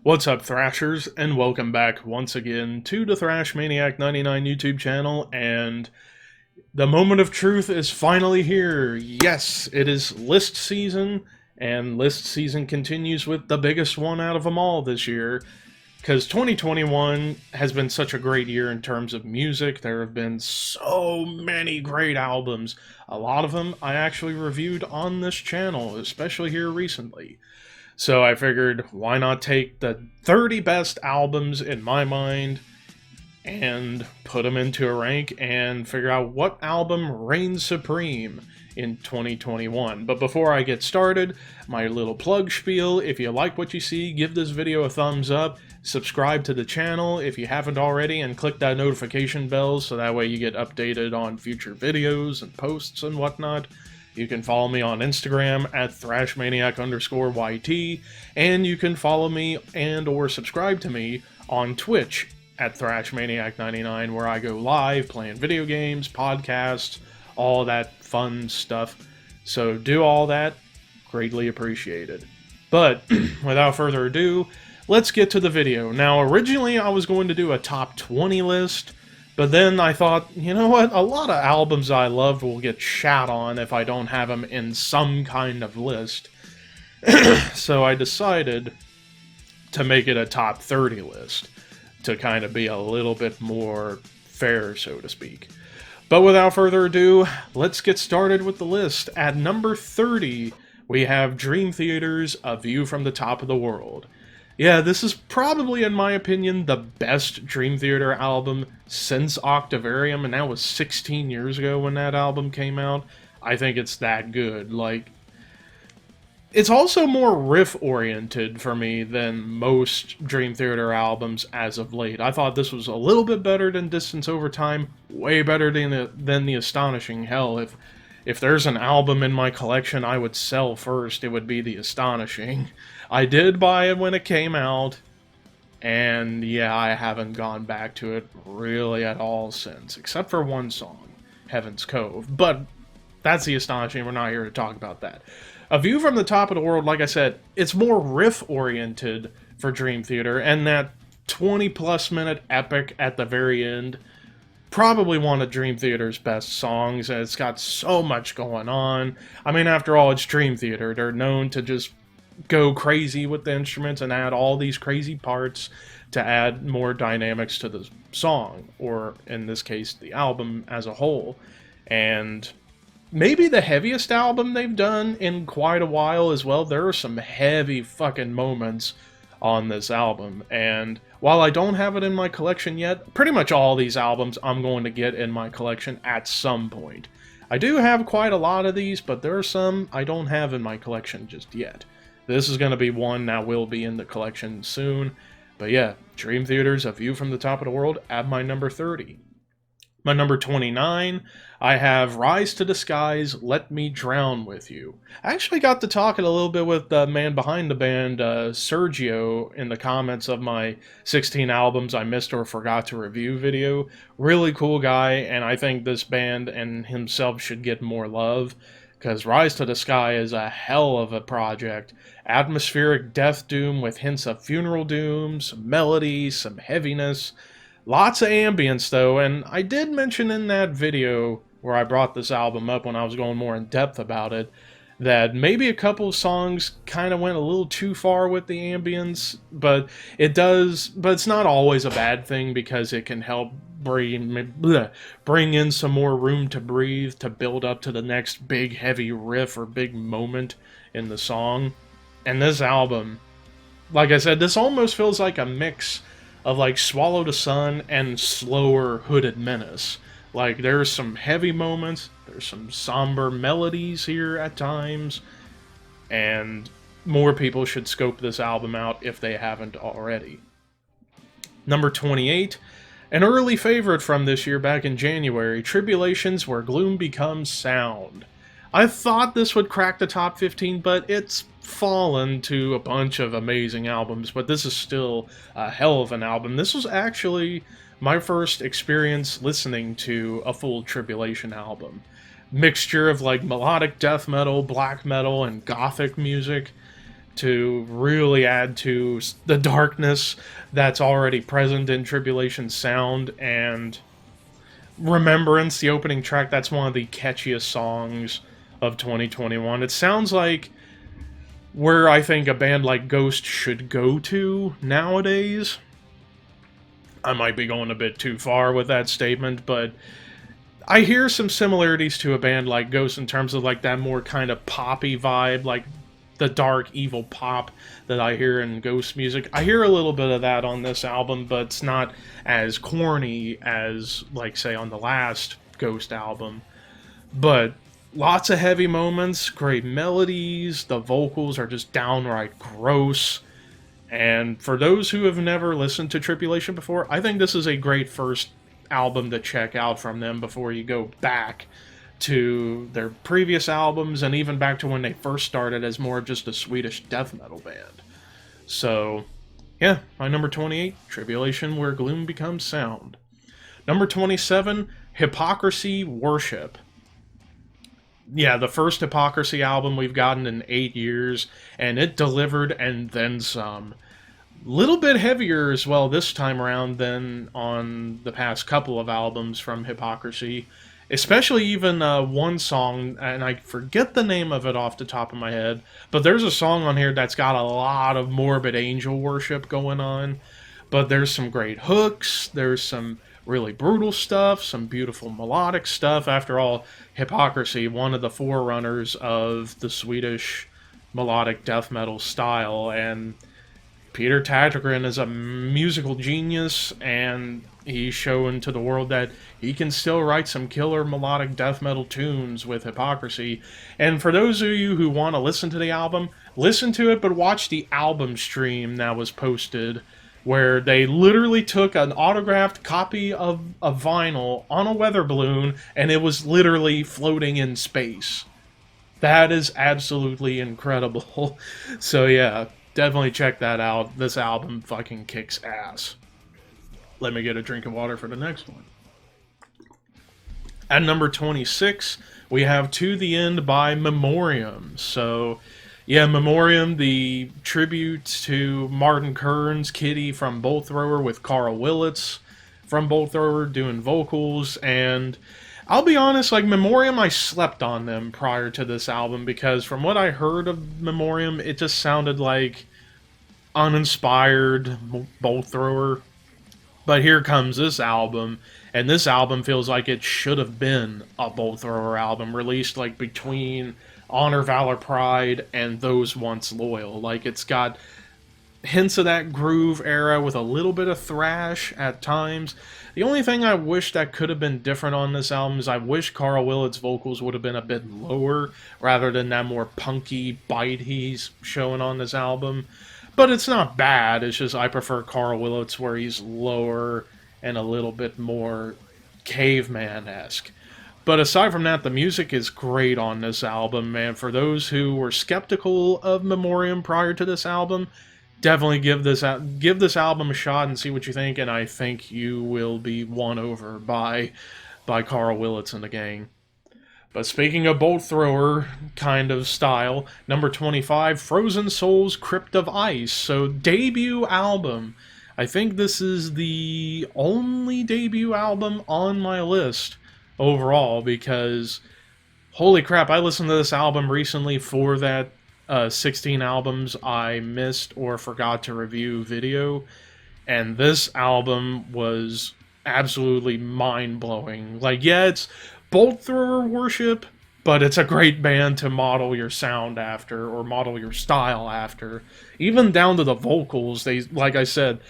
What's up, Thrashers, and welcome back once again to the Thrash Maniac 99 YouTube channel, and the moment of truth is finally here. Yes, it is list season, and list season continues with the biggest one out of them all this year, because 2021 has been such a great year in terms of music. There have been so many great albums. A lot of them I actually reviewed on this channel, especially here recently. So I figured, why not take the 30 best albums in my mind and put them into a rank and figure out what album reigns supreme in 2021. But before I get started, my little plug spiel: if you like what you see, give this video a thumbs up, subscribe to the channel if you haven't already, and click that notification bell so that way you get updated on future videos and posts and whatnot. You can follow me on Instagram at thrashmaniac_YT, and you can follow me and or subscribe to me on Twitch at thrashmaniac99, where I go live playing video games, podcasts, all that fun stuff. So do all that, greatly appreciated. But without further ado, let's get to the video. Now, originally I was going to do a top 20 list, but then I thought, you know what, a lot of albums I loved will get shat on if I don't have them in some kind of list. So I decided to make it a top 30 list, to kind of be a little bit more fair, so to speak. But without further ado, let's get started with the list. At number 30, we have Dream Theater's A View from the Top of the World. Yeah, this is probably, in my opinion, the best Dream Theater album since Octavarium, and that was 16 years ago when that album came out. I think it's that good. Like, it's also more riff-oriented for me than most Dream Theater albums as of late. I thought this was a little bit better than Distance Over Time, way better than the Astonishing. Hell, if there's an album in my collection I would sell first, it would be The Astonishing. I did buy it when it came out, and yeah, I haven't gone back to it really at all since, except for one song, Heaven's Cove. But that's The Astonishing, we're not here to talk about that. A View from the Top of the World, like I said, it's more riff-oriented for Dream Theater, and that 20-plus minute epic at the very end, probably one of Dream Theater's best songs, and it's got so much going on. I mean, after all, it's Dream Theater. They're known to just go crazy with the instruments and add all these crazy parts to add more dynamics to the song, or in this case, the album as a whole. And maybe the heaviest album they've done in quite a while as well. There are some heavy fucking moments on this album, and while I don't have it in my collection yet, pretty much all these albums I'm going to get in my collection at some point. I do have quite a lot of these, but there are some I don't have in my collection just yet. This is going to be one that will be in the collection soon. But yeah, Dream Theater's A View from the Top of the World at my number 30. My number 29, I have Rise to the Skies, Let Me Drown With You. I actually got to talking a little bit with the man behind the band, Sergio, in the comments of my 16 albums I missed or forgot to review video. Really cool guy, and I think this band and himself should get more love, because Rise to the Sky is a hell of a project. Atmospheric death doom with hints of funeral doom, some melody, some heaviness. Lots of ambience, though, and I did mention in that video where I brought this album up when I was going more in depth about it, that maybe a couple of songs kind of went a little too far with the ambience, but it's not always a bad thing, because it can help bring in some more room to breathe to build up to the next big heavy riff or big moment in the song. And this album, like I said, this almost feels like a mix of like Swallow the Sun and slower Hooded Menace. Like, there's some heavy moments, there's some somber melodies here at times, and more people should scope this album out if they haven't already. Number 28, an early favorite from this year back in January, Tribulation's Where Gloom Becomes Sound. I thought this would crack the top 15, but it's fallen to a bunch of amazing albums, but this is still a hell of an album. This was actually my first experience listening to a full Tribulation album. Mixture of like melodic death metal, black metal, and gothic music. to really add to the darkness that's already present in Tribulation's sound. And Remembrance, the opening track, that's one of the catchiest songs of 2021. It sounds like where I think a band like Ghost should go to nowadays. I might be going a bit too far with that statement, but I hear some similarities to a band like Ghost in terms of like that more kind of poppy vibe, like the dark, evil pop that I hear in Ghost music. I hear a little bit of that on this album, but it's not as corny as, like, say, on the last Ghost album. But lots of heavy moments, great melodies, the vocals are just downright gross. And for those who have never listened to Tribulation before, I think this is a great first album to check out from them before you go back to their previous albums, and even back to when they first started as more of just a Swedish death metal band. So, yeah, my number 28, Tribulation, Where Gloom Becomes Sound. Number 27, Hypocrisy, Worship. Yeah, the first Hypocrisy album we've gotten in 8 years, and it delivered and then some. Little bit heavier as well this time around than on the past couple of albums from Hypocrisy. Especially even one song, and I forget the name of it off the top of my head, but there's a song on here that's got a lot of morbid angel worship going on. But there's some great hooks, there's some really brutal stuff, some beautiful melodic stuff. After all, Hypocrisy, one of the forerunners of the Swedish melodic death metal style, and Peter Tägtgren is a musical genius, and he's showing to the world that he can still write some killer melodic death metal tunes with Hypocrisy. And for those of you who want to listen to the album, listen to it, but watch the album stream that was posted, where they literally took an autographed copy of a vinyl on a weather balloon, and it was literally floating in space. That is absolutely incredible. So yeah, definitely check that out. This album fucking kicks ass. Let me get a drink of water for the next one. At number 26, we have To the End by Memorium. So, yeah, Memorium, the tribute to Martin Kern's Kitty from Bolt Thrower with Carl Willits from Bolt Thrower doing vocals. And I'll be honest, like, Memorium, I slept on them prior to this album because from what I heard of Memorium, it just sounded like uninspired Bolt Thrower. But here comes this album, and this album feels like it should have been a Bolt Thrower album, released like between Honor, Valor, Pride, and Those Once Loyal. Like, it's got hints of that groove era with a little bit of thrash at times. The only thing I wish that could have been different on this album is I wish Carl Willits' vocals would have been a bit lower, rather than that more punky bite he's showing on this album. But it's not bad, it's just I prefer Carl Willits where he's lower and a little bit more caveman-esque. But aside from that, the music is great on this album, man. For those who were skeptical of Memorium prior to this album, definitely give this album a shot and see what you think, and I think you will be won over by Carl Willits and the gang. But speaking of Bolt Thrower kind of style, number 25, Frozen Souls Crypt of Ice. So, debut album. I think this is the only debut album on my list overall because, holy crap, I listened to this album recently for that 16 albums I missed or forgot to review video, and this album was absolutely mind-blowing. Like, yeah, it's Bolt Thrower worship, but it's a great band to model your sound after, or model your style after. Even down to the vocals, like I said,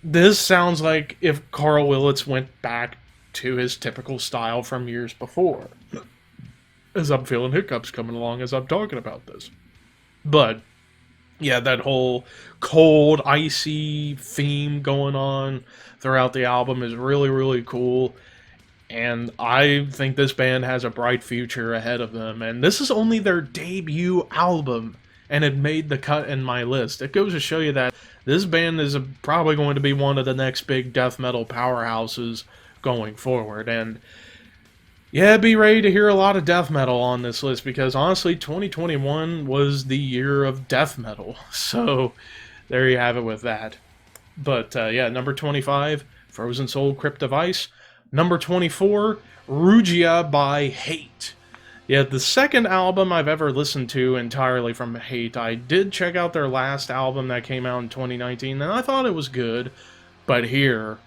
this sounds like if Carl Willits went back to his typical style from years before. As I'm feeling hiccups coming along as I'm talking about this. But, yeah, that whole cold, icy theme going on throughout the album is really, really cool. And I think this band has a bright future ahead of them. And this is only their debut album, and it made the cut in my list. It goes to show you that this band is probably going to be one of the next big death metal powerhouses going forward. And Yeah, be ready to hear a lot of death metal on this list because honestly, 2021 was the year of death metal. So there you have it with that. But yeah, number 25, Frozen Soul Crypt of Ice. Number 24, Rugia by Hate. Yeah, the second album I've ever listened to entirely from Hate. I did check out their last album that came out in 2019, and I thought it was good. But here,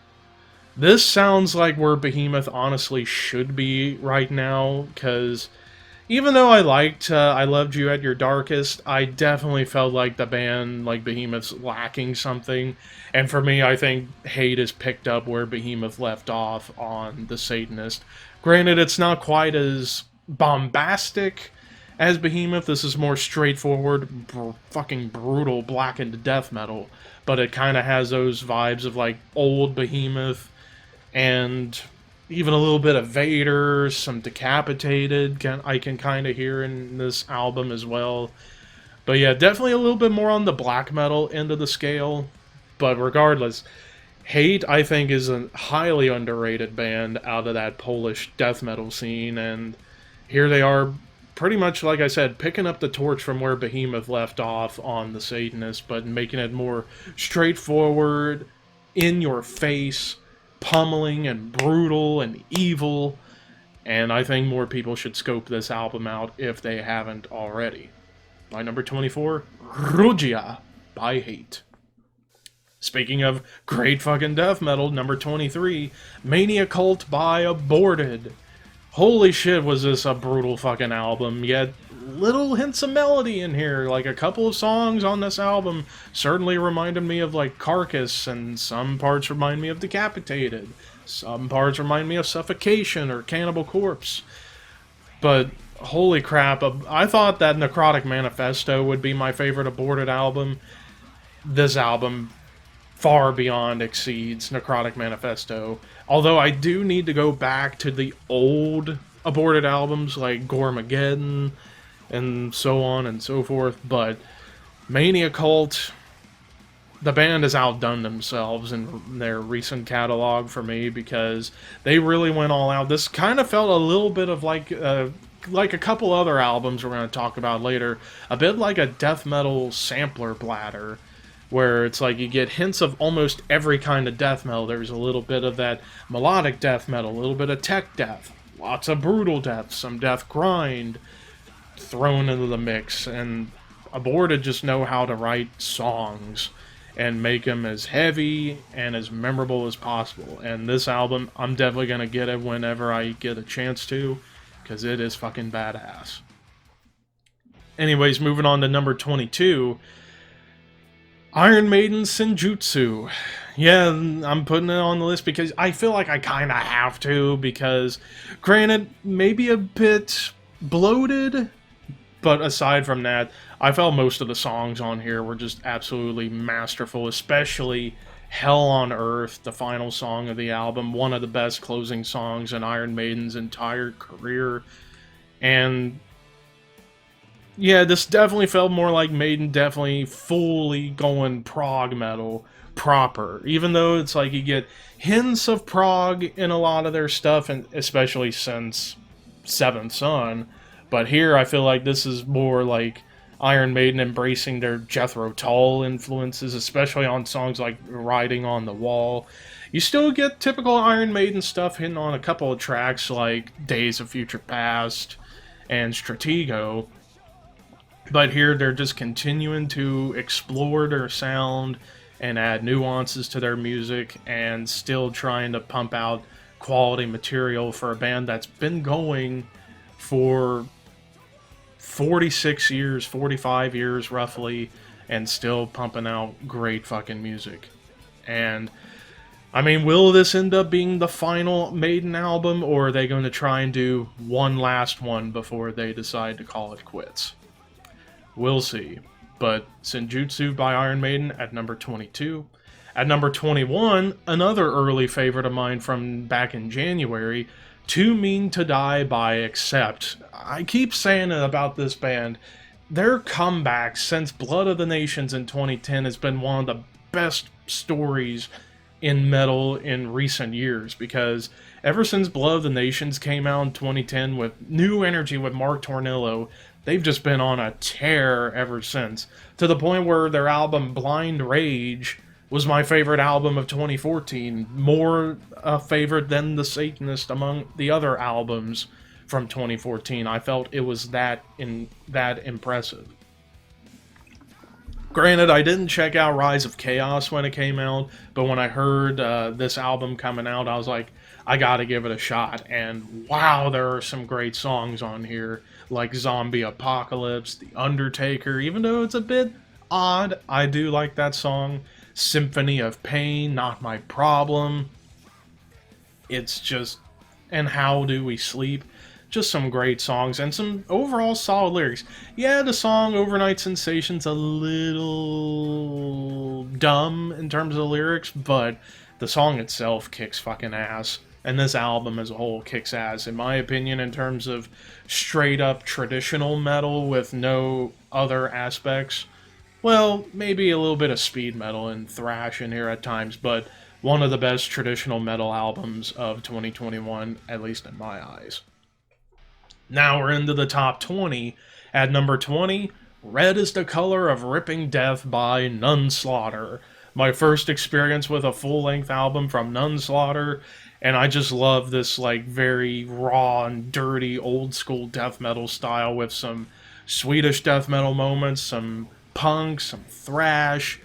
this sounds like where Behemoth honestly should be right now, because even though I Loved You at Your Darkest, I definitely felt like the band, like Behemoth's lacking something. And for me, I think Hate is picked up where Behemoth left off on The Satanist. Granted, it's not quite as bombastic as Behemoth. This is more straightforward, fucking brutal, blackened death metal. But it kind of has those vibes of like old Behemoth and even a little bit of Vader, some Decapitated I can kind of hear in this album as well. But yeah, definitely a little bit more on the black metal end of the scale. But regardless, Hate, I think, is a highly underrated band out of that Polish death metal scene. And here they are, pretty much, like I said, picking up the torch from where Behemoth left off on The Satanist, but making it more straightforward, in your face, pummeling and brutal and evil, and I think more people should scope this album out if they haven't already. My number 24, Rugia by Hate. Speaking of great fucking death metal, number 23, Mania Cult by Aborted. Holy shit, was this a brutal fucking album, yet little hints of melody in here. Like, a couple of songs on this album certainly reminded me of, like, Carcass, and some parts remind me of Decapitated. Some parts remind me of Suffocation or Cannibal Corpse. But, holy crap, I thought that Necrotic Manifesto would be my favorite Aborted album. This album far beyond exceeds Necrotic Manifesto. Although I do need to go back to the old Aborted albums like Gormageddon and so on and so forth, but Mania Cult, the band has outdone themselves in their recent catalog for me because they really went all out. This kind of felt a little bit of like a couple other albums we're going to talk about later, a bit like a death metal sampler bladder, where it's like you get hints of almost every kind of death metal. There's a little bit of that melodic death metal, a little bit of tech death, lots of brutal death, some death grind thrown into the mix, and Aborted just know how to write songs and make them as heavy and as memorable as possible. And this album, I'm definitely going to get it whenever I get a chance to, because it is fucking badass. Anyways, moving on to number 22, Iron Maiden Senjutsu. Yeah, I'm putting it on the list because I feel like I kind of have to, because granted, maybe a bit bloated, but aside from that, I felt most of the songs on here were just absolutely masterful, especially Hell on Earth, the final song of the album, one of the best closing songs in Iron Maiden's entire career. And yeah, this definitely felt more like Maiden definitely fully going prog metal proper. Even though it's like you get hints of prog in a lot of their stuff, and especially since Seventh Son. But here I feel like this is more like Iron Maiden embracing their Jethro Tull influences, especially on songs like Riding on the Wall. You still get typical Iron Maiden stuff hitting on a couple of tracks like Days of Future Past and Stratego. But here they're just continuing to explore their sound and add nuances to their music and still trying to pump out quality material for a band that's been going for 46 years, 45 years roughly, and still pumping out great fucking music. And I mean, will this end up being the final Maiden album, or are they going to try and do one last one before they decide to call it quits? We'll see. But Senjutsu by Iron Maiden at number 22. At number 21, another early favorite of mine from back in January, Too Mean to Die by Accept. I keep saying it about this band. Their comeback since Blood of the Nations in 2010 has been one of the best stories in metal in recent years, because ever since Blood of the Nations came out in 2010 with New Energy with Mark Tornillo, they've just been on a tear ever since, to the point where their album Blind Rage was my favorite album of 2014, more a favorite than The Satanist among the other albums from 2014. I felt it was that impressive. Granted, I didn't check out Rise of Chaos when it came out, but when I heard this album coming out, I was like, I gotta give it a shot. And wow, there are some great songs on here, like Zombie Apocalypse, The Undertaker. Even though it's a bit odd, I do like that song. Symphony of Pain, Not My Problem. It's just... And How Do We Sleep? Just some great songs and some overall solid lyrics. Yeah, the song Overnight Sensation's a little dumb in terms of the lyrics, but the song itself kicks fucking ass. And this album as a whole kicks ass, in my opinion, in terms of straight up traditional metal with no other aspects. Well, maybe a little bit of speed metal and thrash in here at times, but one of the best traditional metal albums of 2021, at least in my eyes. Now we're into the top 20. At number 20, Red is the Color of Ripping Death by Nunslaughter. My first experience with a full-length album from Nunslaughter, and I just love this like very raw and dirty old-school death metal style with some Swedish death metal moments, some punk, some thrash,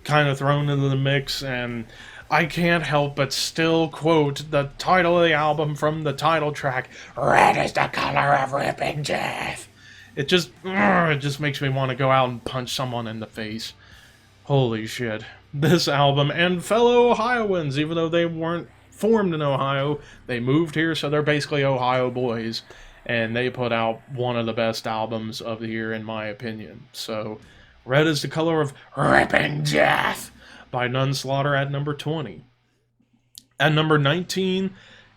kind of thrown into the mix, and I can't help but still quote the title of the album from the title track, Red is the Color of Ripping Death. It just makes me want to go out and punch someone in the face. Holy shit. This album, and fellow Ohioans, even though they weren't formed in Ohio, they moved here, so they're basically Ohio boys, and they put out one of the best albums of the year, in my opinion. So, Red is the Color of Ripping Death by Nunslaughter at number 20. At number 19,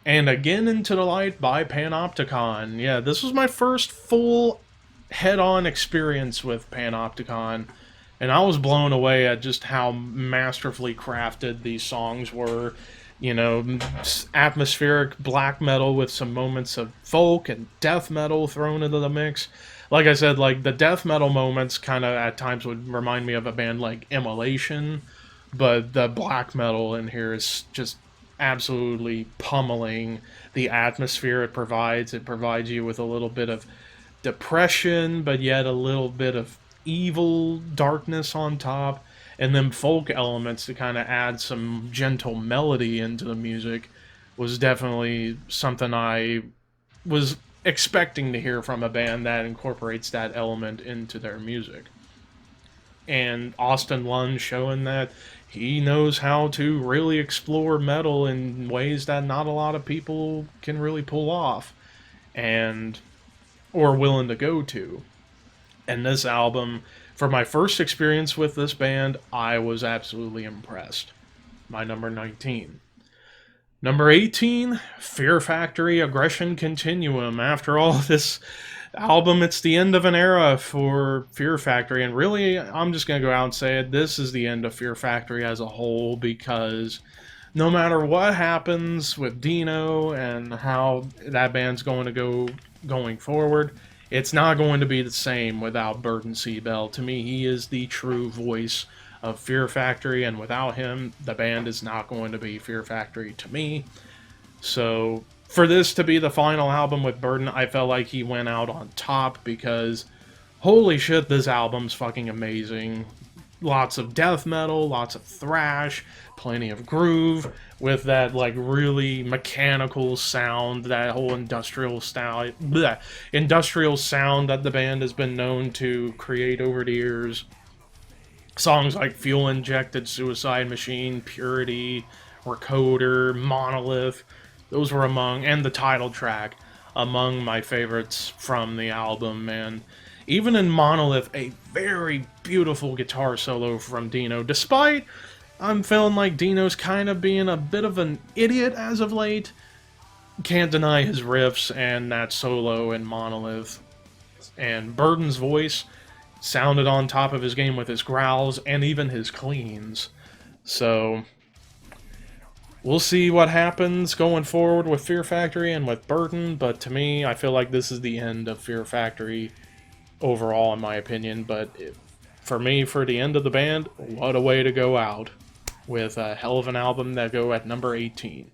And Again Into the Light by Panopticon. Yeah, this was my first full head-on experience with Panopticon, and I was blown away at just how masterfully crafted these songs were. You know, atmospheric black metal with some moments of folk and death metal thrown into the mix. Like I said, like the death metal moments kind of at times would remind me of a band like Immolation, but the black metal in here is just absolutely pummeling the atmosphere it provides. It provides you with a little bit of depression, but yet a little bit of evil darkness on top, and then folk elements to kind of add some gentle melody into the music was definitely something I was expecting to hear from a band that incorporates that element into their music. And Austin Lund showing that he knows how to really explore metal in ways that not a lot of people can really pull off, and or willing to go to. And this album, for my first experience with this band, I was absolutely impressed. My number 19. Number 18, Fear Factory Aggression Continuum. After all this album, it's the end of an era for Fear Factory, and really, I'm just going to go out and say it, this is the end of Fear Factory as a whole, because no matter what happens with Dino and how that band's going to go going forward, it's not going to be the same without Burton C. Bell. To me, he is the true voice of Fear Factory, and without him, the band is not going to be Fear Factory to me. So, for this to be the final album with Burton, I felt like he went out on top, because holy shit, this album's fucking amazing. Lots of death metal, lots of thrash, plenty of groove, with that like really mechanical sound, that whole industrial sound that the band has been known to create over the years. Songs like Fuel Injected Suicide Machine, Purity, Recoder, Monolith, those were among, and the title track, among my favorites from the album. And even in Monolith, a very beautiful guitar solo from Dino, despite I'm feeling like Dino's kind of being a bit of an idiot as of late. Can't deny his riffs and that solo in Monolith. And Burton's voice sounded on top of his game with his growls and even his cleans. So, we'll see what happens going forward with Fear Factory and with Burden, but to me, I feel like this is the end of Fear Factory overall, in my opinion. But for me, for the end of the band, what a way to go out with a hell of an album that go at number 18.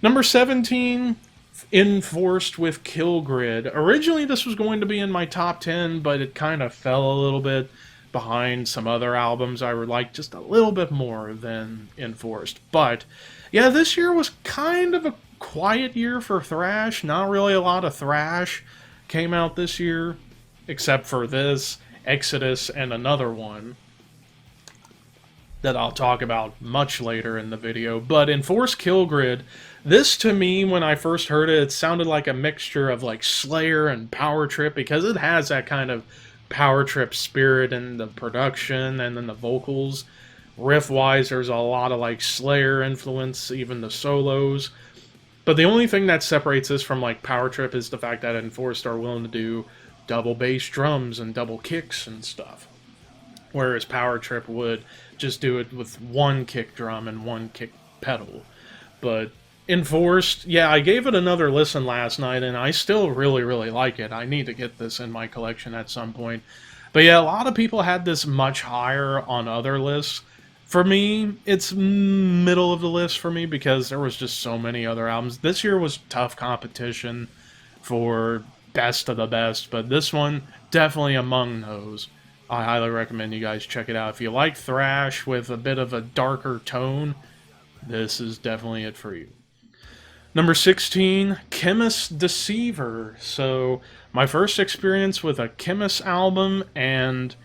Number 17, Enforced with Kill Grid. Originally, this was going to be in my top 10, but it kind of fell a little bit behind some other albums I would like just a little bit more than Enforced. But yeah, this year was kind of a quiet year for thrash. Not really a lot of thrash came out this year, except for this, Exodus, and another one that I'll talk about much later in the video. But Enforced Kill Grid, this to me, when I first heard it, it sounded like a mixture of like Slayer and Power Trip, because it has that kind of Power Trip spirit in the production and then the vocals. Riff-wise, there's a lot of like Slayer influence, even the solos. But the only thing that separates this from like Power Trip is the fact that Enforced are willing to do double bass drums and double kicks and stuff, whereas Power Trip would just do it with one kick drum and one kick pedal. But Enforced, yeah, I gave it another listen last night, and I still really, really like it. I need to get this in my collection at some point. But yeah, a lot of people had this much higher on other lists. For me, it's middle of the list for me, because there was just so many other albums. This year was tough competition for best of the best, but this one, definitely among those. I highly recommend you guys check it out. If you like thrash with a bit of a darker tone, this is definitely it for you. Number 16, Chemist Deceiver. So, my first experience with a Chemist album, and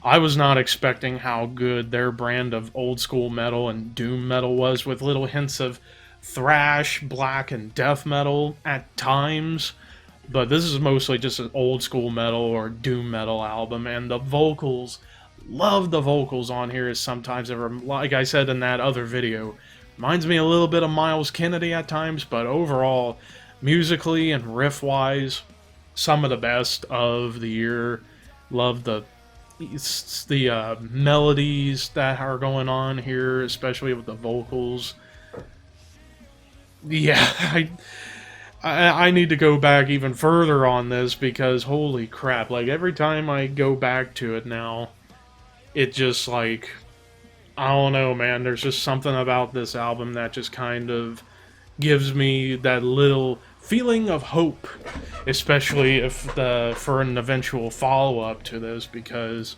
I was not expecting how good their brand of old school metal and doom metal was, with little hints of thrash, black, and death metal at times. But this is mostly just an old school metal or doom metal album, and the vocals, love the vocals on here. Is sometimes, like I said in that other video, reminds me a little bit of Miles Kennedy at times, but overall, musically and riff-wise, some of the best of the year. Love the melodies that are going on here, especially with the vocals. Yeah, I need to go back even further on this, because holy crap, like every time I go back to it now, it just like, I don't know, man, there's just something about this album that just kind of gives me that little feeling of hope, especially if for an eventual follow-up to this, because,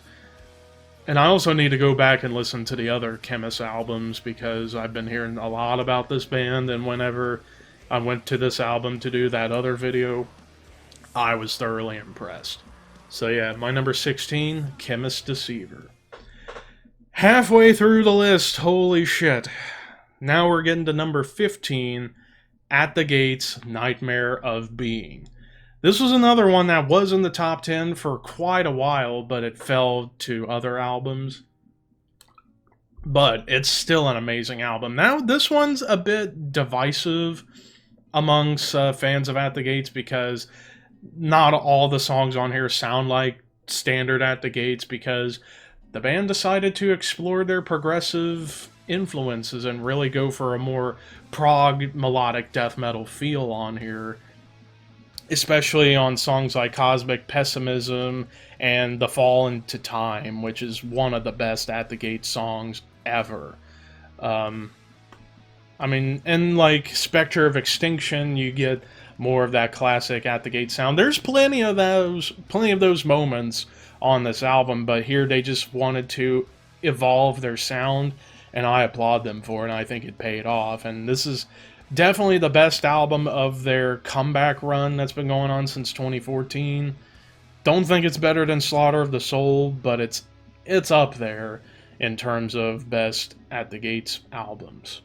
and I also need to go back and listen to the other Chemist albums, because I've been hearing a lot about this band, and whenever I went to this album to do that other video, I was thoroughly impressed. So yeah, my number 16, Chemist Deceiver. Halfway through the list, holy shit. Now we're getting to number 15, At the Gates, Nightmare of Being. This was another one that was in the top 10 for quite a while, but it fell to other albums. But it's still an amazing album. Now, this one's a bit divisive amongst fans of At the Gates, because not all the songs on here sound like standard At the Gates, because the band decided to explore their progressive influences and really go for a more prog melodic death metal feel on here, especially on songs like Cosmic Pessimism and The Fall into Time, which is one of the best At the Gates songs ever. I mean, and like Spectre of Extinction, you get more of that classic At the Gate sound. There's plenty of those moments on this album, but here they just wanted to evolve their sound, and I applaud them for it, and I think it paid off. And this is definitely the best album of their comeback run that's been going on since 2014. Don't think it's better than Slaughter of the Soul, but it's up there in terms of best At the Gates albums.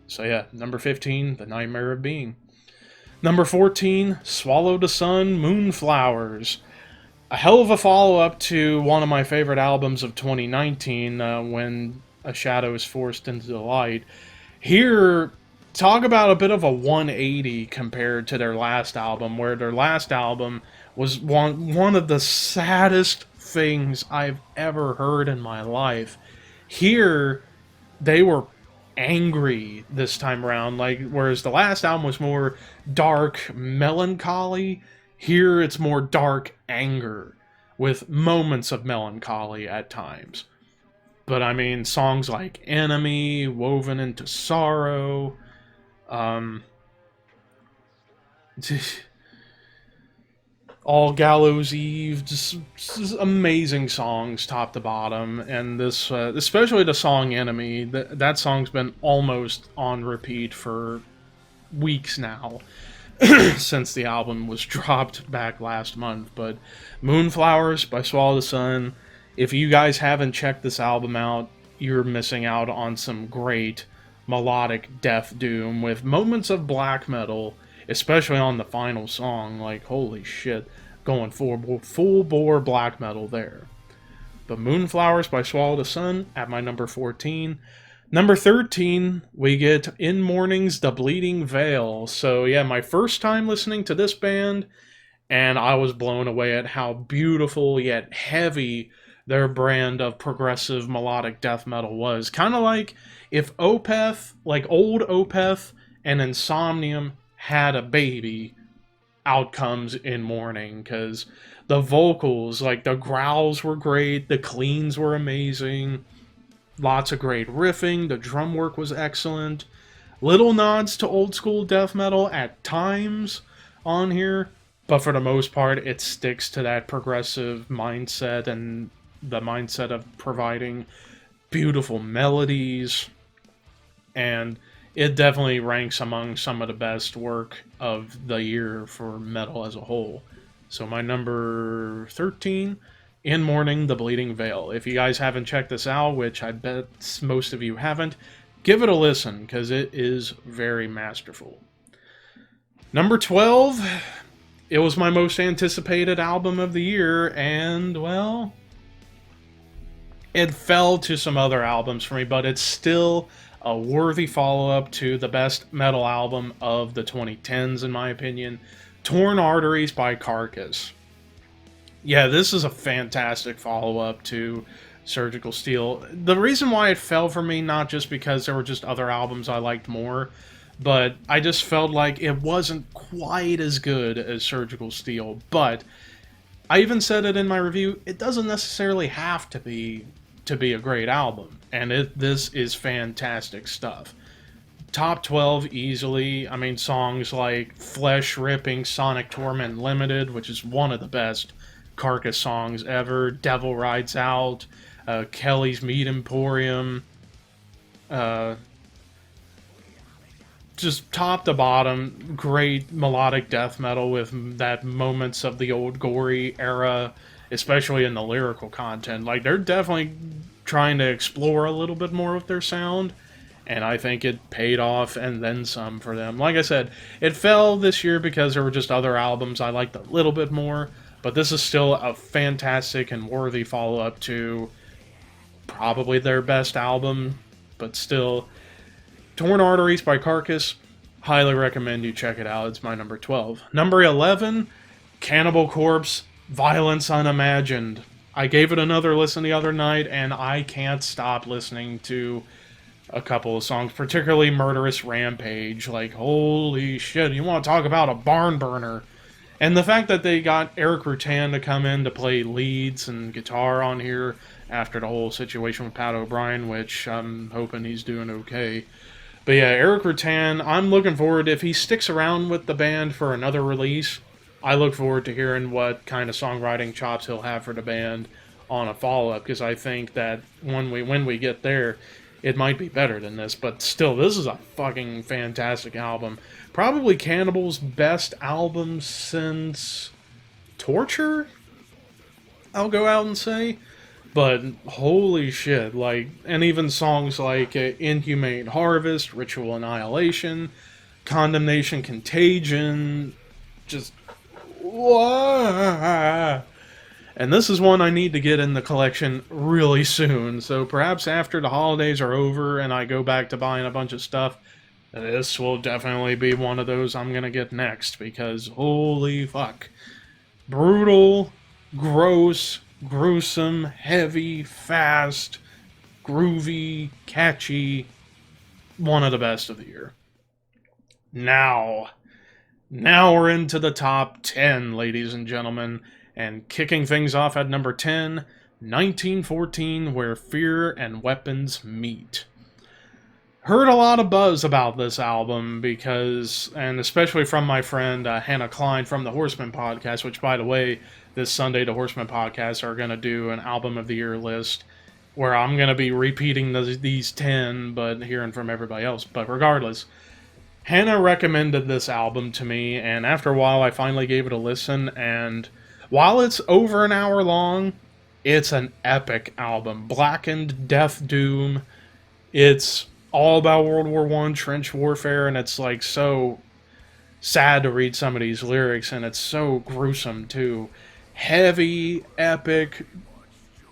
So yeah, number 15, The Nightmare of Being. Number 14, Swallow the Sun, Moonflowers. A hell of a follow-up to one of my favorite albums of 2019, When a Shadow is Forced into the Light. Here, talk about a bit of a 180 compared to their last album, where their last album was one of the saddest things I've ever heard in my life. Here, they were angry this time around. Like, whereas the last album was more dark melancholy, here it's more dark anger with moments of melancholy at times. But I mean, songs like Enemy, Woven into Sorrow, All Gallows Eve, just amazing songs top to bottom. And this, especially the song Enemy, that song's been almost on repeat for weeks now. Since the album was dropped back last month. But Moonflowers by Swallow the Sun, if you guys haven't checked this album out, you're missing out on some great melodic death doom with moments of black metal, especially on the final song. Like, holy shit, going full bore black metal there. But Moonflowers by Swallow the Sun at my number 14. Number 13, we get In Mourning's The Bleeding Veil. So yeah, my first time listening to this band, and I was blown away at how beautiful yet heavy their brand of progressive melodic death metal was. Kind of like if Opeth, like old Opeth and Insomnium had a baby, out comes In Mourning, because the vocals, like the growls were great, the cleans were amazing, lots of great riffing, the drum work was excellent, little nods to old school death metal at times on here, but for the most part it sticks to that progressive mindset and the mindset of providing beautiful melodies, and it definitely ranks among some of the best work of the year for metal as a whole. So my number 13, In Mourning, The Bleeding Veil. If you guys haven't checked this out, which I bet most of you haven't, give it a listen, because it is very masterful. Number 12, it was my most anticipated album of the year, and, well, it fell to some other albums for me, but it's still a worthy follow-up to the best metal album of the 2010s, in my opinion, Torn Arteries by Carcass. Yeah, this is a fantastic follow-up to Surgical Steel. The reason why it fell for me, not just because there were just other albums I liked more, but I just felt like it wasn't quite as good as Surgical Steel. But I even said it in my review, it doesn't necessarily have to be a great album, and this is fantastic stuff. Top 12 easily. I mean, songs like Flesh Ripping Sonic Torment Limited, which is one of the best Carcass songs ever, Devil Rides Out, Kelly's Meat Emporium, just top to bottom, great melodic death metal with that moments of the old gory era, especially in the lyrical content. Like, they're definitely trying to explore a little bit more with their sound, and I think it paid off and then some for them. Like I said, it fell this year because there were just other albums I liked a little bit more, but this is still a fantastic and worthy follow-up to probably their best album, but still. Torn Arteries by Carcass, highly recommend you check it out. It's my number 12. Number 11, Cannibal Corpse, Violence Unimagined. I gave it another listen the other night, and I can't stop listening to a couple of songs, particularly Murderous Rampage. Like, holy shit, you want to talk about a barn burner. And the fact that they got Eric Rutan to come in to play leads and guitar on here after the whole situation with Pat O'Brien, which I'm hoping he's doing okay. But yeah, Eric Rutan, I'm looking forward, if he sticks around with the band for another release, I look forward to hearing what kind of songwriting chops he'll have for the band on a follow-up, because I think that when we get there, it might be better than this. But still, this is a fucking fantastic album. Probably Cannibal's best album since Torture, I'll go out and say. But holy shit, like, and even songs like Inhumane Harvest, Ritual Annihilation, Condemnation Contagion, just... And this is one I need to get in the collection really soon, so perhaps after the holidays are over and I go back to buying a bunch of stuff, this will definitely be one of those I'm gonna get next, because holy fuck. Brutal, gross, gruesome, heavy, fast, groovy, catchy, one of the best of the year. Now we're into the top 10, ladies and gentlemen, and kicking things off at number 10, 1914, Where Fear and Weapons Meet. Heard a lot of buzz about this album because, and especially from my friend Hannah Klein from the Horseman podcast, which, by the way, this Sunday the Horseman podcast are going to do an album of the year list where I'm going to be repeating these 10, but hearing from everybody else. But regardless, Hannah recommended this album to me, and after a while I finally gave it a listen, and while it's over an hour long, it's an epic album. Blackened Death Doom. It's all about World War I, trench warfare, and it's like so sad to read some of these lyrics, and it's so gruesome too. Heavy, epic,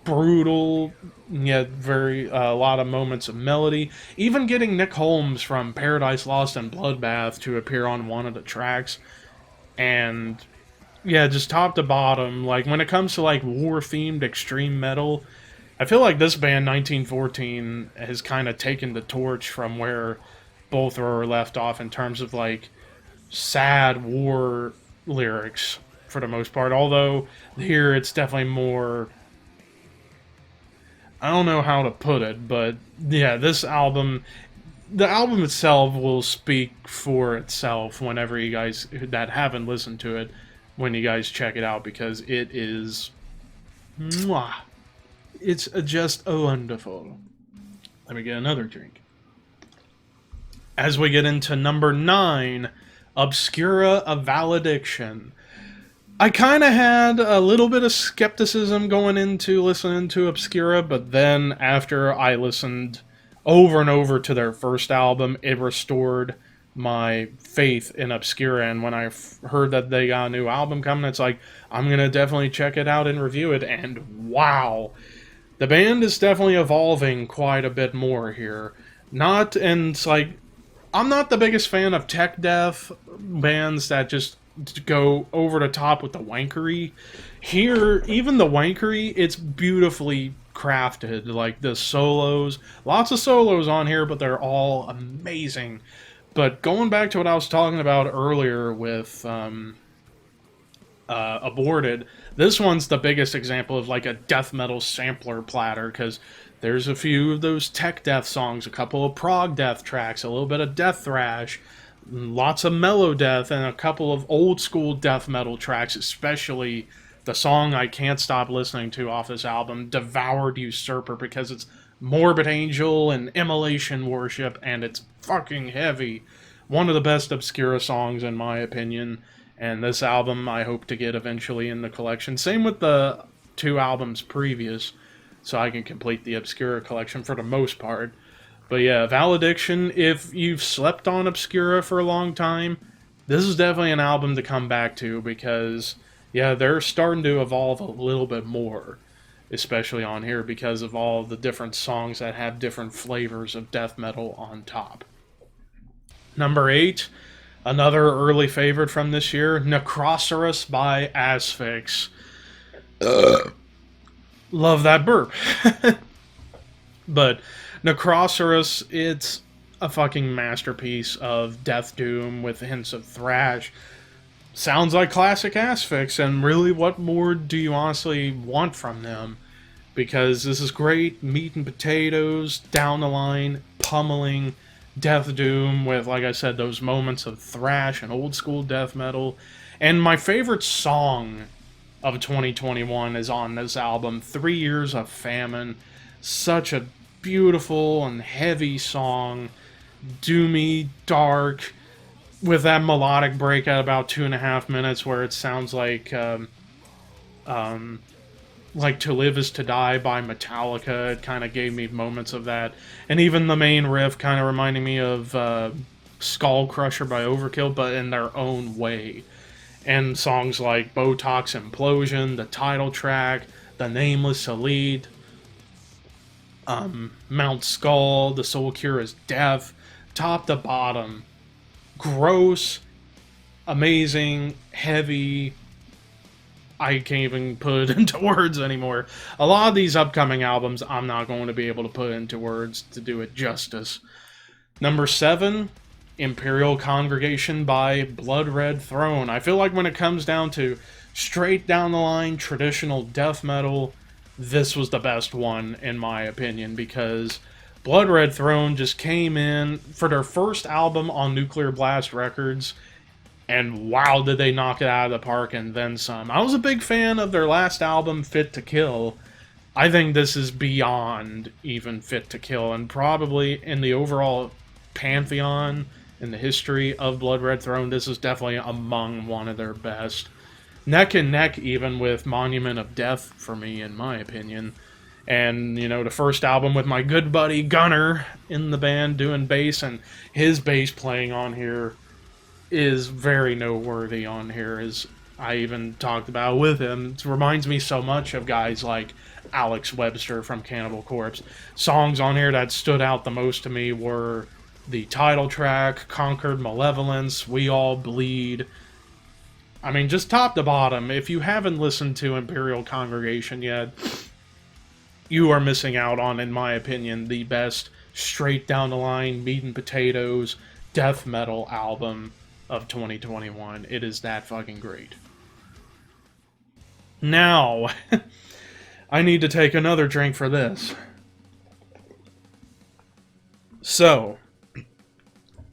brutal, yet very a lot of moments of melody. Even getting Nick Holmes from Paradise Lost and Bloodbath to appear on one of the tracks, and yeah, just top to bottom. Like when it comes to like war-themed extreme metal, I feel like this band, 1914, has kind of taken the torch from where both were left off in terms of like sad war lyrics for the most part. Although here it's definitely more, I don't know how to put it, but yeah, this album, the album itself will speak for itself whenever you guys that haven't listened to it, when you guys check it out, because it is, mwah. It's just wonderful. Let me get another drink. As we get into number 9, Obscura, A Valediction. I kind of had a little bit of skepticism going into listening to Obscura, but then after I listened over and over to their first album, it restored my faith in Obscura, and when I heard that they got a new album coming, it's like, I'm going to definitely check it out and review it, and wow. The band is definitely evolving quite a bit more here. And it's like, I'm not the biggest fan of tech death bands that just go over the top with the wankery. Here, even the wankery, it's beautifully crafted. Like the solos, lots of solos on here, but they're all amazing. But going back to what I was talking about earlier with Aborted, this one's the biggest example of like a death metal sampler platter, because there's a few of those tech death songs, a couple of prog death tracks, a little bit of death thrash, lots of mellow death, and a couple of old school death metal tracks, especially the song I can't stop listening to off this album, Devoured Usurper, because it's morbid angel and immolation worship, and it's fucking heavy. One of the best Obscura songs in my opinion. And this album I hope to get eventually in the collection. Same with the 2 albums previous, so I can complete the Obscura collection for the most part. But yeah, Valediction, if you've slept on Obscura for a long time, this is definitely an album to come back to, because yeah, they're starting to evolve a little bit more, especially on here, because of all the different songs that have different flavors of death metal on top. Number 8, another early favorite from this year, Necrosaurus by Asphyx. Love that burp. But Necrosaurus, it's a fucking masterpiece of death doom with hints of thrash. Sounds like classic Asphyx, and really, what more do you honestly want from them? Because this is great meat and potatoes, down the line, pummeling death doom with, like I said, those moments of thrash and old school death metal. And my favorite song of 2021 is on this album, 3 Years of Famine. Such a beautiful and heavy song, doomy, dark, with that melodic break at about 2.5 minutes where it sounds like To Live Is To Die by Metallica. It kind of gave me moments of that. And even the main riff kind of reminding me of Skull Crusher by Overkill, but in their own way. And songs like Botox Implosion, the title track, The Nameless Elite, Mount Skull, The Soul Cure Is Death, top to bottom. Gross, amazing, heavy. I can't even put it into words anymore. A lot of these upcoming albums I'm not going to be able to put into words to do it justice. Number 7, Imperial Congregation by Blood Red Throne. I feel like when it comes down to straight down the line traditional death metal, this was the best one in my opinion, because Blood Red Throne just came in for their first album on Nuclear Blast Records, and wow, did they knock it out of the park and then some. I was a big fan of their last album, Fit to Kill. I think this is beyond even Fit to Kill, and probably in the overall pantheon in the history of Blood Red Throne, this is definitely among one of their best. Neck and neck even with Monument of Death for me, in my opinion. And, you know, the first album with my good buddy Gunner in the band doing bass, and his bass playing on here is very noteworthy on here, as I even talked about with him. It reminds me so much of guys like Alex Webster from Cannibal Corpse. Songs on here that stood out the most to me were the title track, Conquered Malevolence, We All Bleed. I mean, just top to bottom, if you haven't listened to Imperial Congregation yet, you are missing out on, in my opinion, the best straight down the line, meat and potatoes, death metal album of 2021. It is that fucking great. Now, I need to take another drink for this. So,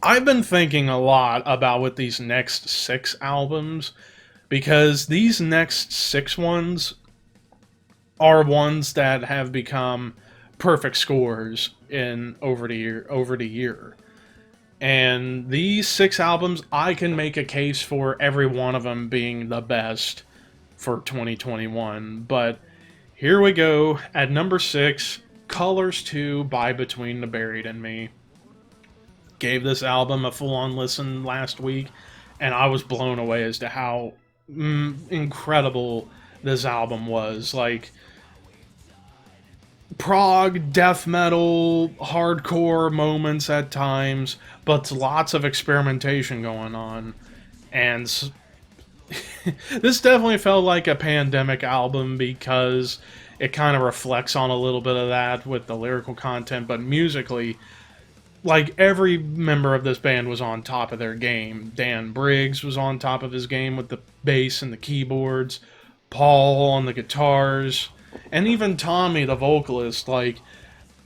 I've been thinking a lot about with these next 6 albums, because these next 6 ones are ones that have become perfect scores in over the year. And these 6 albums, I can make a case for every one of them being the best for 2021. But here we go. At number 6, Colors 2 by Between the Buried and Me. Gave this album a full-on listen last week, and I was blown away as to how incredible this album was. Like, prog, death metal, hardcore moments at times, but lots of experimentation going on. And this definitely felt like a pandemic album, because it kind of reflects on a little bit of that with the lyrical content, but musically, like, every member of this band was on top of their game. Dan Briggs was on top of his game with the bass and the keyboards, Paul on the guitars, and even Tommy, the vocalist. Like,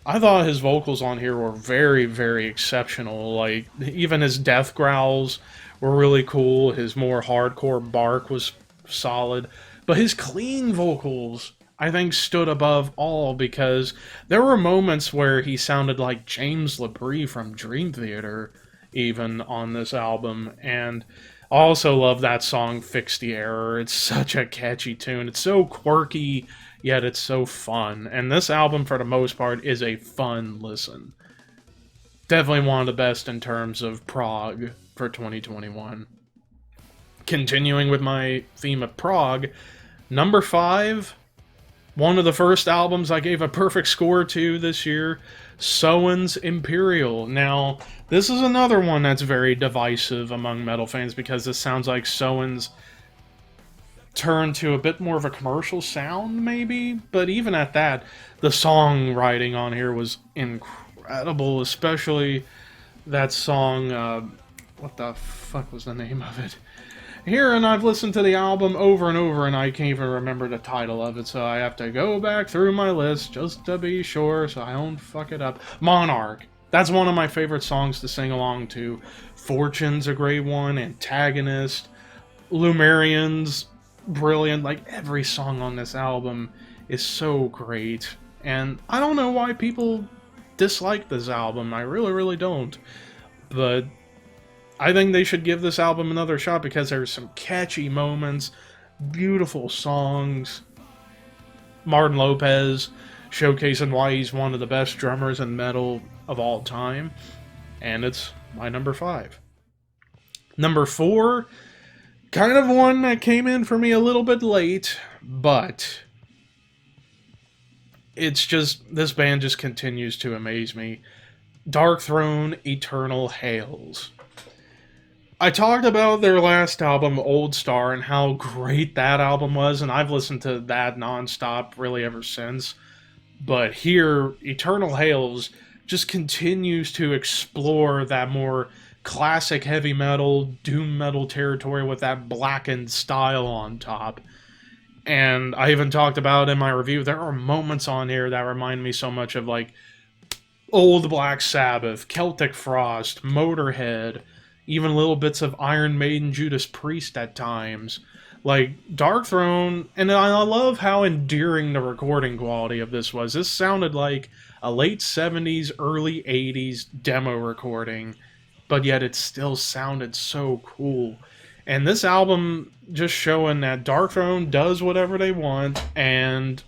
I thought his vocals on here were very, very exceptional. Like, even his death growls were really cool. His more hardcore bark was solid. But his clean vocals, I think, stood above all, because there were moments where he sounded like James LaBrie from Dream Theater, even on this album. And I also love that song, Fix the Error. It's such a catchy tune. It's so quirky, yet it's so fun. And this album, for the most part, is a fun listen. Definitely one of the best in terms of prog for 2021. Continuing with my theme of prog, number 5... one of the first albums I gave a perfect score to this year, Sowen's Imperial. Now, this is another one that's very divisive among metal fans, because this sounds like Sowen's turned to a bit more of a commercial sound, maybe? But even at that, the songwriting on here was incredible, especially that song, what the fuck was the name of it? Here, and I've listened to the album over and over, and I can't even remember the title of it, so I have to go back through my list just to be sure, so I don't fuck it up. Monarch. That's one of my favorite songs to sing along to. Fortune's a great one. Antagonist. Lumerian's brilliant. Like, every song on this album is so great. And I don't know why people dislike this album. I really, really don't. But I think they should give this album another shot, because there's some catchy moments, beautiful songs. Martin Lopez showcasing why he's one of the best drummers in metal of all time. And it's my number 5. Number 4, kind of one that came in for me a little bit late, but it's just, this band just continues to amaze me. Darkthrone, Eternal Hails. I talked about their last album, Old Star, and how great that album was, and I've listened to that nonstop really ever since. But here, Eternal Hails just continues to explore that more classic heavy metal, doom metal territory with that blackened style on top. And I even talked about in my review, there are moments on here that remind me so much of like old Black Sabbath, Celtic Frost, Motorhead, even little bits of Iron Maiden, Judas Priest at times. Like, Dark Throne, and I love how endearing the recording quality of this was. This sounded like a late 70s, early 80s demo recording, but yet it still sounded so cool. And this album just showing that Dark Throne does whatever they want, and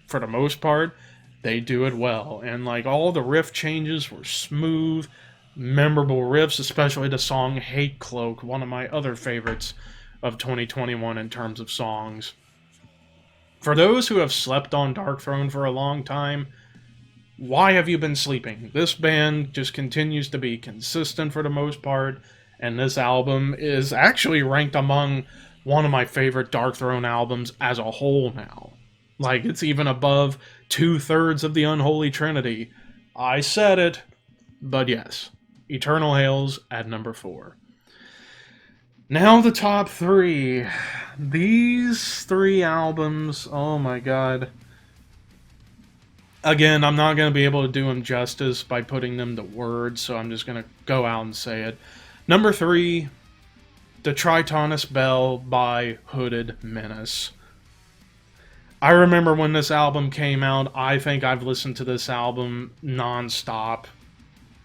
for the most part, they do it well. And like all the riff changes were smooth, memorable riffs, especially the song Hate Cloak, one of my other favorites of 2021 in terms of songs. For those who have slept on Dark Throne for a long time, why have you been sleeping? This band just continues to be consistent for the most part, and this album is actually ranked among one of my favorite Dark Throne albums as a whole now. Like, it's even above 2/3 of the Unholy Trinity. I said it, but yes. Eternal Hails at number 4. Now the top 3. These 3 albums, oh my god. Again, I'm not going to be able to do them justice by putting them to words, so I'm just going to go out and say it. Number 3, The Tritonus Bell by Hooded Menace. I remember when this album came out. I think I've listened to this album non-stop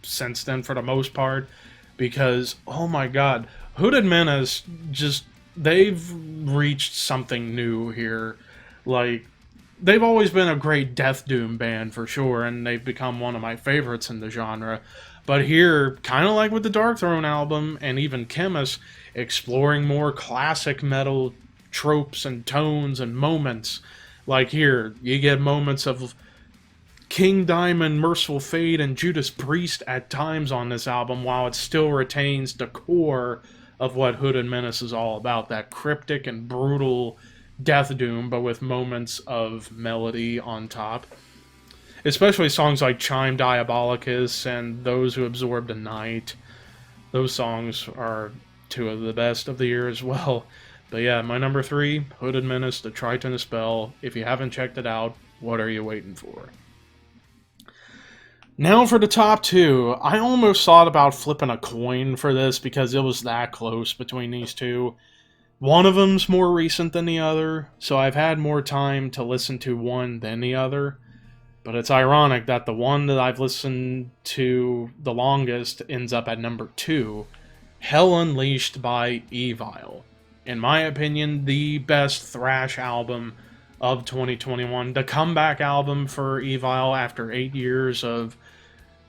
since then for the most part, because, oh my god, Hooded Menace, just, they've reached something new here. Like, they've always been a great death doom band for sure, and they've become one of my favorites in the genre. But here, kind of like with the Dark Throne album, and even Chemist, exploring more classic metal tropes and tones and moments. Like here, you get moments of King Diamond, Merciful Fate, and Judas Priest at times on this album, while it still retains the core of what Hooded Menace is all about. That cryptic and brutal death doom, but with moments of melody on top. Especially songs like Chime Diabolicus and Those Who Absorb the Night. Those songs are 2 of the best of the year as well. But yeah, my number 3, Hooded Menace, The Tritonus Bell. If you haven't checked it out, what are you waiting for? Now for the top 2. I almost thought about flipping a coin for this because it was that close between these 2. One of them's more recent than the other, so I've had more time to listen to one than the other. But it's ironic that the one that I've listened to the longest ends up at number 2, Hell Unleashed by Evil. In my opinion, the best thrash album of 2021. The comeback album for Evil after 8 years of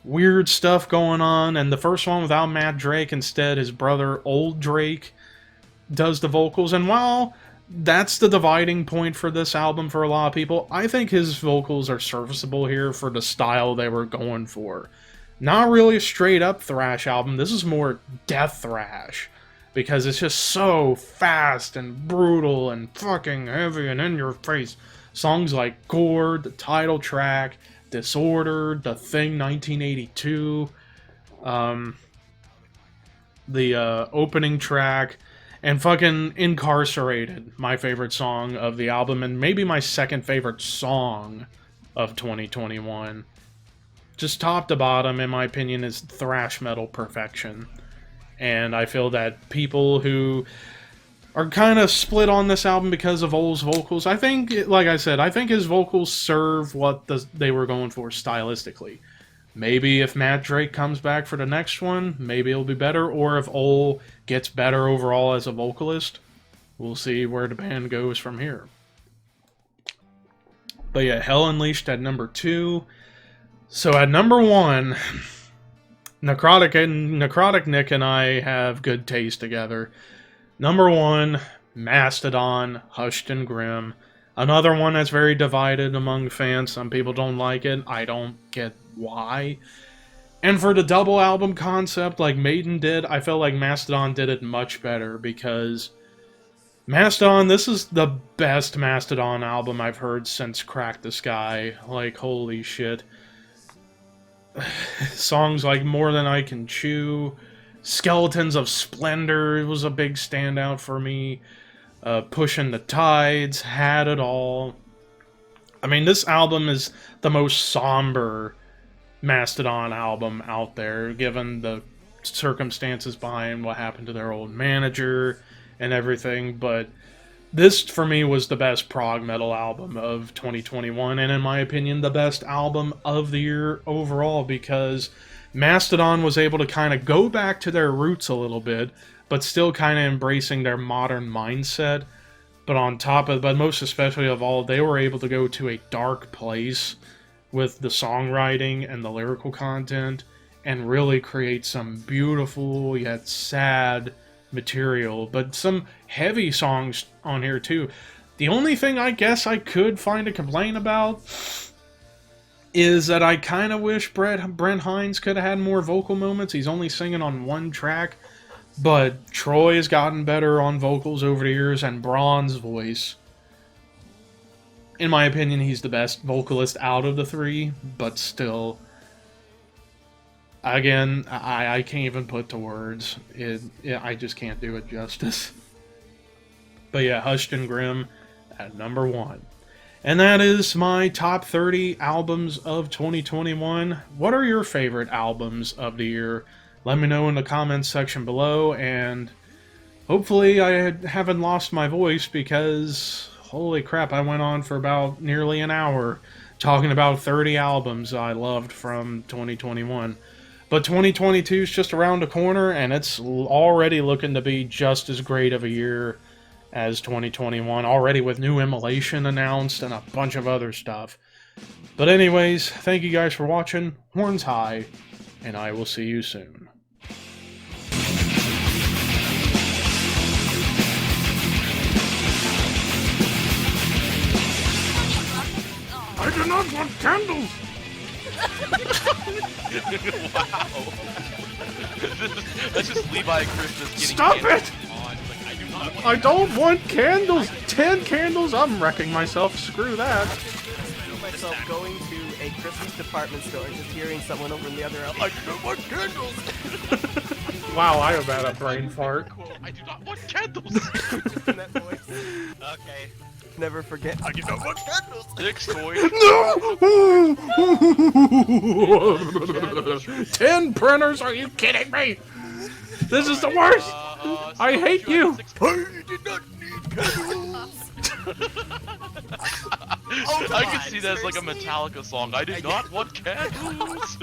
weird stuff going on, and the first one without Matt Drake. Instead, his brother, Old Drake, does the vocals. And while that's the dividing point for this album for a lot of people, I think his vocals are serviceable here for the style they were going for. Not really a straight-up thrash album. This is more death thrash, because it's just so fast and brutal and fucking heavy and in your face. Songs like Gore, the title track, Disorder, The Thing 1982, the opening track, and fucking Incarcerated, my favorite song of the album, and maybe my second favorite song of 2021. Just top to bottom, in my opinion, is thrash metal perfection. And I feel that people who are kind of split on this album because of Old's vocals, I think, like I said, I think his vocals serve what they were going for stylistically. Maybe if Matt Drake comes back for the next one, maybe it'll be better, or if Old gets better overall as a vocalist, we'll see where the band goes from here. But yeah, Hell Unleashed at number 2. So at number 1... Necrotic Nick and I have good taste together. Number 1, Mastodon, Hushed and Grim. Another one that's very divided among fans. Some people don't like it. I don't get why. And for the double album concept, like Maiden did, I felt like Mastodon did it much better, because Mastodon, this is the best Mastodon album I've heard since Crack the Sky. Like, holy shit. songs like More Than I Can Chew, Skeletons of Splendor was a big standout for me. Pushing the Tides, Had It All. I mean, this album is the most somber Mastodon album out there, given the circumstances behind what happened to their old manager and everything, but this, for me, was the best prog metal album of 2021, and in my opinion, the best album of the year overall, because Mastodon was able to kind of go back to their roots a little bit, but still kind of embracing their modern mindset. But on top of, but most especially of all, they were able to go to a dark place with the songwriting and the lyrical content, and really create some beautiful yet sad material, but some heavy songs on here too. The only thing I guess I could find a complaint about is that I kind of wish Brent Hines could have had more vocal moments. He's only singing on one track, but Troy has gotten better on vocals over the years, and Braun's voice, in my opinion, he's the best vocalist out of the three, but still, again, I can't even put to words. I just can't do it justice. But yeah, Hushed and Grim at number 1. And that is my top 30 albums of 2021. What are your favorite albums of the year? Let me know in the comments section below, and hopefully I haven't lost my voice, because holy crap, I went on for about nearly an hour talking about 30 albums I loved from 2021. But 2022 is just around the corner, and it's already looking to be just as great of a year as 2021, already with new Immolation announced and a bunch of other stuff. But anyways, thank you guys for watching, horns high, and I will see you soon. I do not want candles! Wow. That's just Levi Christmas getting Stop it! on. Like, I don't want candles! 10 candles? I'm wrecking myself. Screw that. I feel myself going to a Christmas department store and just hearing someone over in the other aisle, I do not want candles! Wow, I have had a brain fart. I do not want candles! Just in that voice. Okay. Never forget, I do not want candles! Next toy. No! 10 printers? Are you kidding me? This is the worst! I hate you! I did not need candles! I can see that as like a Metallica song. I did not want candles!